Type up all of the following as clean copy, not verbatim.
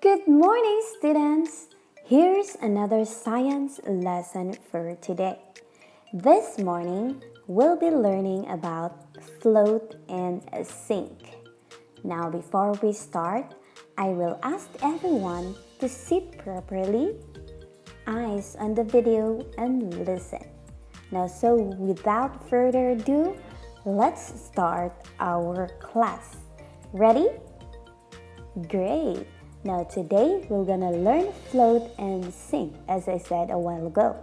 Good morning, students! Here's another science lesson for today. This morning, we'll be learning about float and sink. Now, before we start, I will ask everyone to sit properly, eyes on the video, and listen. Now, so without further ado, let's start our class. Ready? Great! Now today we're gonna learn float and sink as I said a while ago.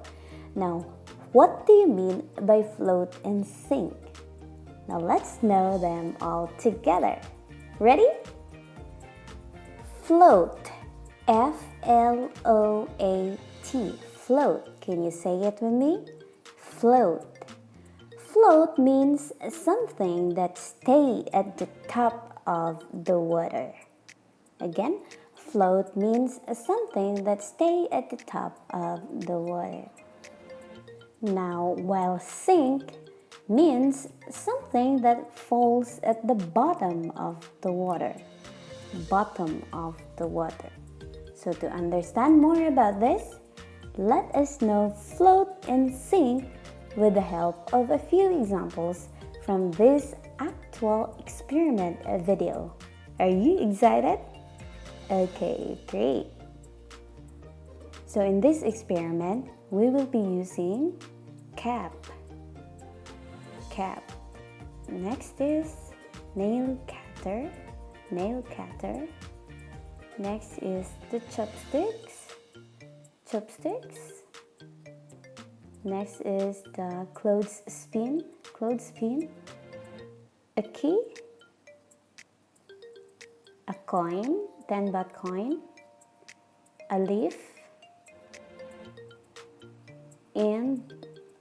Now, what do you mean by float and sink? Now let's know them all together. Ready? Float. F-L-O-A-T. Float. Can you say it with me? Float. Float means something that stays at the top of the water. Again, float means something that stays at the top of the water. Now, while sink means something that falls at the bottom of the water. Bottom of the water. So to understand more about this, let us know float and sink with the help of a few examples from this actual experiment video. Are you excited? Okay, great. So in this experiment, we will be using cap. Next is nail cutter. Next is the chopsticks. Next is the clothespin. A key. A coin. 10-baht coin, a leaf, and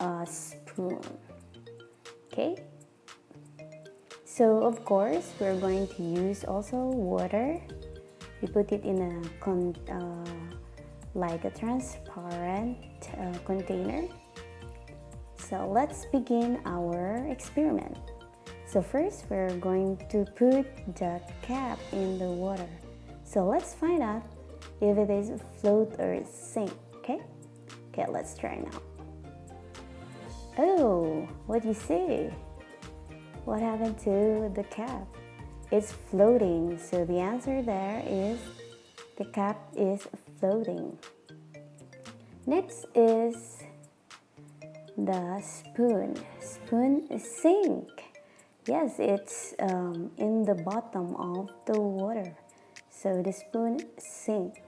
a spoon. Okay? So of course, we're going to use also water. We put it in a like a transparent container. So let's begin our experiment. So first, we're going to put the cap in the water. So let's find out if it is float or sink, okay? Okay, let's try now. Oh, what do you see? What happened to the cap? It's floating, so the answer there is the cap is floating. Next is the spoon. Spoon sink. Yes, it's in the bottom of the water. So the spoon sink.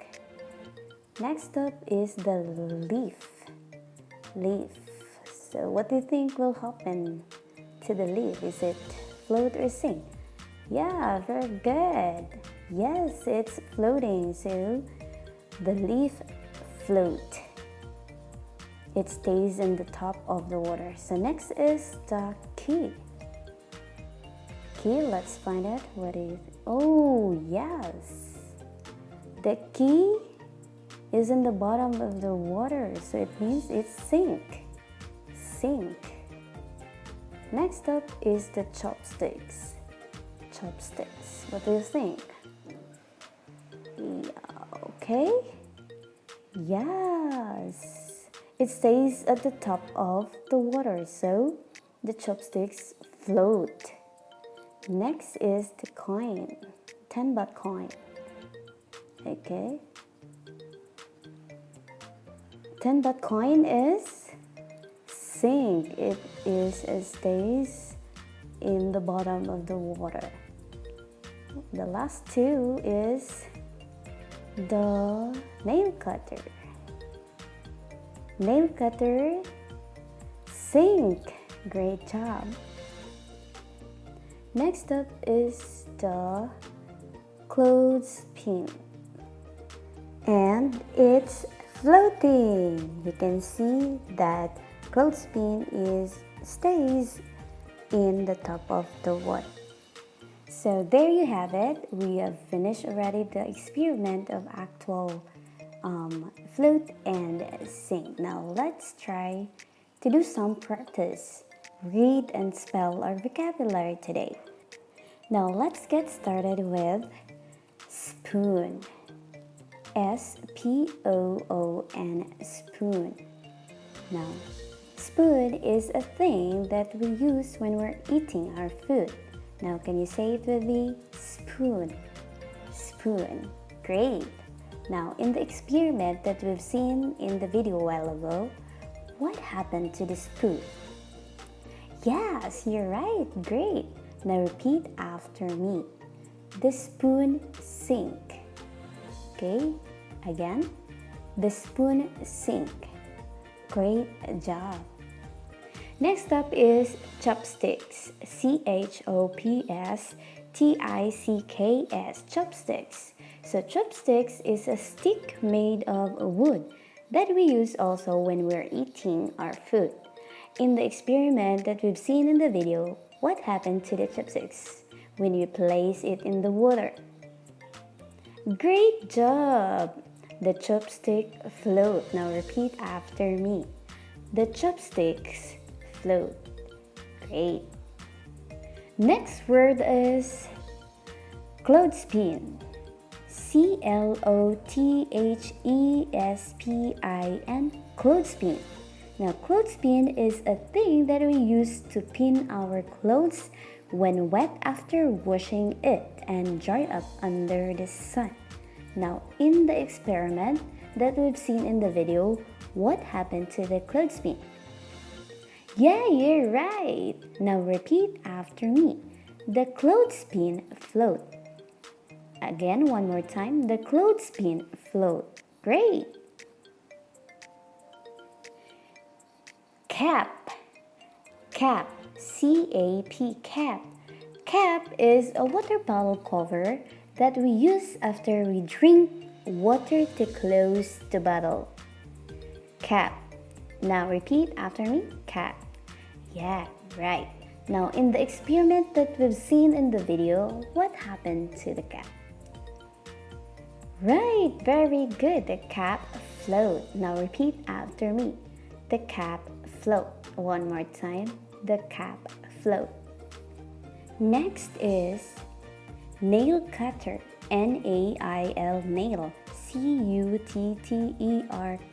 Next up is the leaf. So what do you think will happen to the leaf? Is it float or sink? Yeah, very good. Yes, it's floating. So the leaf float. It stays in the top of the water. So next is the key. Let's find out what it is. Oh, yes. The key is in the bottom of the water, so it means it's sink. Next up is the chopsticks. What do you think? Yeah, okay. Yes. It stays at the top of the water, so the chopsticks float. Next is the coin, 10-baht coin. Okay. 10-baht coin is sink. It stays in the bottom of the water. The last two is the nail cutter. Sink. Great job. Next up is the clothespin, and it's floating. You can see that clothespin stays in the top of the water. So there you have it. We have finished already the experiment of actual float and sink. Now let's try to do some practice. Read and spell our vocabulary today. Now let's get started with spoon. S-P-O-O-N, spoon. Now, spoon is a thing that we use when we're eating our food. Now, can you say it with me? Spoon. Spoon. Great. Now, in the experiment that we've seen in the video a while ago, what happened to the spoon? Yes, you're right. Great. Now repeat after me. The spoon sink. Okay, again. The spoon sink. Great job. Next up is chopsticks. CHOPSTICKS. Chopsticks. So chopsticks is a stick made of wood that we use also when we're eating our food. In the experiment that we've seen in the video, what happened to the chopsticks when you place it in the water? Great job! The chopstick float. Now repeat after me. The chopsticks float. Great. Next word is clothespin. CLOTHESPIN. Clothespin. Now, clothespin is a thing that we use to pin our clothes when wet after washing it and dry up under the sun. Now, in the experiment that we've seen in the video, what happened to the clothespin? Yeah, you're right. Now repeat after me. The clothespin float. Again, one more time. The clothespin float. Great. Cap. Cap. C-A-P. Cap. Cap is a water bottle cover that we use after we drink water to close the bottle. Cap. Now repeat after me. Cap. Yeah, right. Now in the experiment that we've seen in the video, what happened to the cap? Right, very good. The cap float. Now repeat after me. The cap float. One more time. The cap float. Next is nail cutter. N-A-I-L, nail. C-U-T-T-E-R,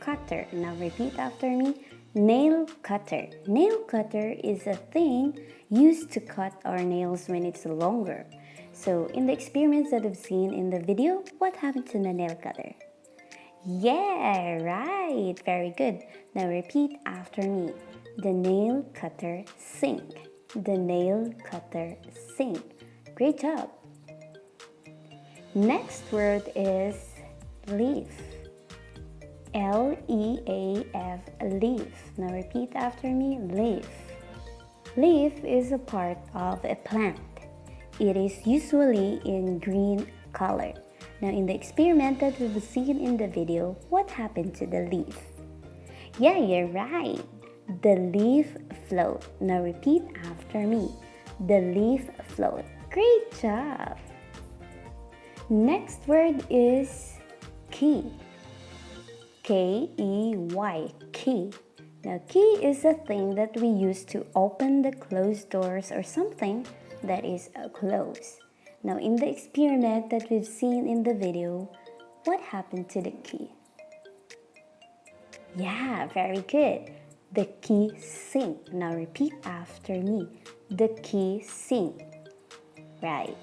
cutter. Now repeat after me. Nail cutter. Nail cutter is a thing used to cut our nails when it's longer. So in the experiments that I've seen in the video, what happened to the nail cutter? Yeah, right. Very good. Now repeat after me. The nail cutter sink. The nail cutter sink. Great job. Next word is leaf. L-E-A-F, leaf. Now repeat after me. Leaf. Leaf is a part of a plant. It is usually in green color. Now in the experiment that we've seen in the video, what happened to the leaf? Yeah, you're right. The leaf float. Now repeat after me. The leaf float. Great job. Next word is key. K-E-Y, key. Now key is a thing that we use to open the closed doors or something that is closed. Now in the experiment that we've seen in the video, what happened to the key? Yeah, very good. The key sink. Now repeat after me. The key sink. Right.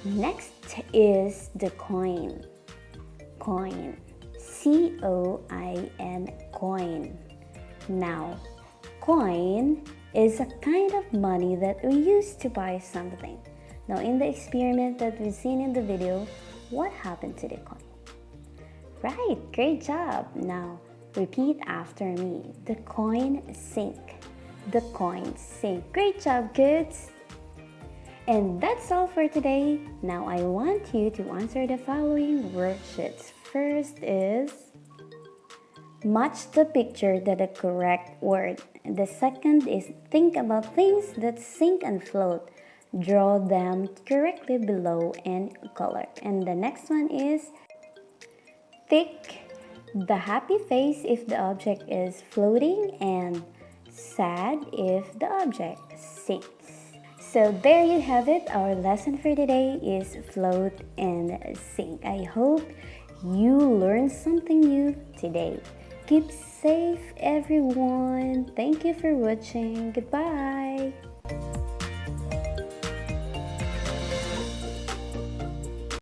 Next is the coin. Coin. C-O-I-N, coin. Now, coin is a kind of money that we use to buy something. Now, in the experiment that we've seen in the video, what happened to the coin? Right, great job. Now, repeat after me. The coin sink. The coin sink. Great job, kids. And that's all for today. Now, I want you to answer the following worksheets. First is match the picture to the correct word. The second is think about things that sink and float. Draw them correctly below and color. And the next one is tick the happy face if the object is floating and sad if the object sinks. So there you have it. Our lesson for today is float and sink. I hope you learned something new today. Keep safe, everyone. Thank you for watching. Goodbye.